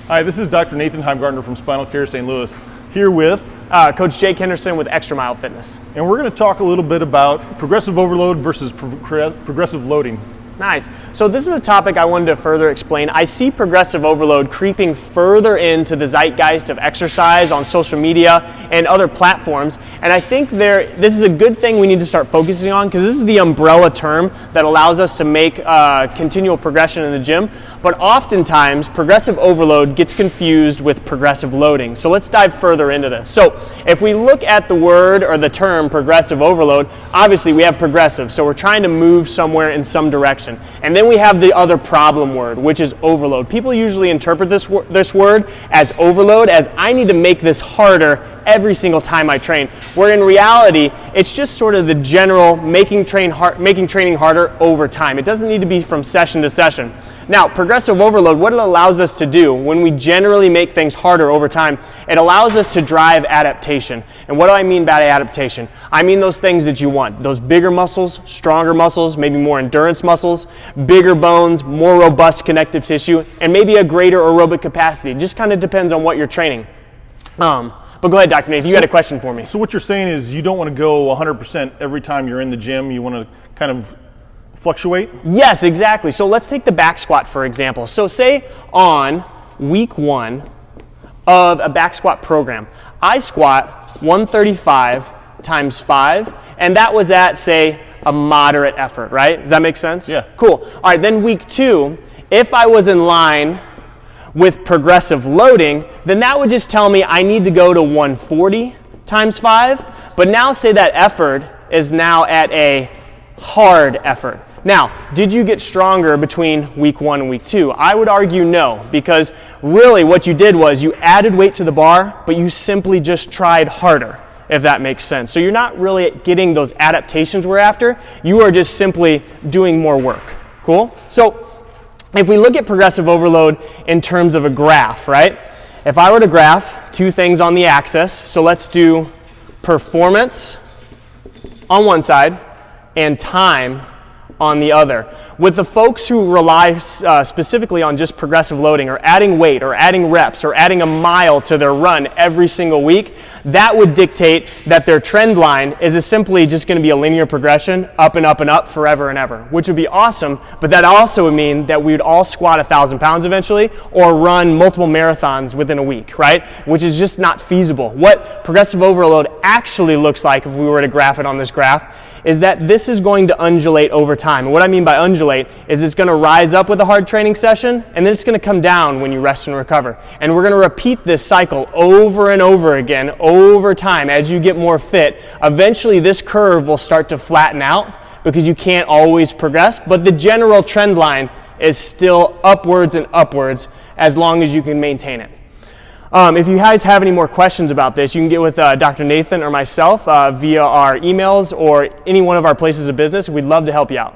Hi, this is Dr. Nathan Heimgartner from Spinal Care St. Louis, here with Coach Jake Henderson with Xtra Mile Fitness. And we're going to talk a little bit about progressive overload versus progressive loading. Nice. So this is a topic I wanted to further explain. I see progressive overload creeping further into the zeitgeist of exercise on social media and other platforms. And I think this is a good thing we need to start focusing on, because this is the umbrella term that allows us to make continual progression in the gym. But oftentimes, progressive overload gets confused with progressive loading. So let's dive further into this. So if we look at the word or the term progressive overload, obviously we have progressive. So we're trying to move somewhere in some direction. And then we have the other problem word, which is overload. People usually interpret this word as overload, as I need to make this harder every single time I train, where in reality, it's just sort of the general making training harder over time. It doesn't need to be from session to session. Now, progressive overload, what it allows us to do when we generally make things harder over time, it allows us to drive adaptation. And what do I mean by adaptation? I mean those things that you want. Those bigger muscles, stronger muscles, maybe more endurance muscles, bigger bones, more robust connective tissue, and maybe a greater aerobic capacity. It just kind of depends on what you're training. But go ahead, Dr. Nathan, you had a question for me. So what you're saying is you don't want to go 100% every time you're in the gym. You want to kind of fluctuate? Yes, exactly. So let's take the back squat, for example. So say on week 1 of a back squat program, I squat 135 times 5, and that was at, say, a moderate effort, right? Does that make sense? Yeah. Cool. All right, then week 2, if I was in line with progressive loading, then that would just tell me I need to go to 140 times 5, but now say that effort is now at a hard effort. Now, did you get stronger between week 1 and week 2? I would argue no, because really what you did was you added weight to the bar, but you simply just tried harder, if that makes sense. So you're not really getting those adaptations we're after, you are just simply doing more work. Cool? So if we look at progressive overload in terms of a graph, right? If I were to graph two things on the axis, so let's do performance on one side and time on the other. With the folks who rely specifically on just progressive loading, or adding weight, or adding reps, or adding a mile to their run every single week, that would dictate that their trend line is simply just going to be a linear progression, up and up and up, forever and ever, which would be awesome, but that also would mean that we would all squat 1,000 pounds eventually, or run multiple marathons within a week, right? Which is just not feasible. What progressive overload actually looks like, if we were to graph it on this graph, is that this is going to undulate over time. And what I mean by undulate is it's going to rise up with a hard training session, and then it's going to come down when you rest and recover. And we're going to repeat this cycle over and over again, over time, as you get more fit. Eventually this curve will start to flatten out, because you can't always progress, but the general trend line is still upwards and upwards as long as you can maintain it. If you guys have any more questions about this, you can get with Dr. Nathan or myself via our emails or any one of our places of business. We'd love to help you out.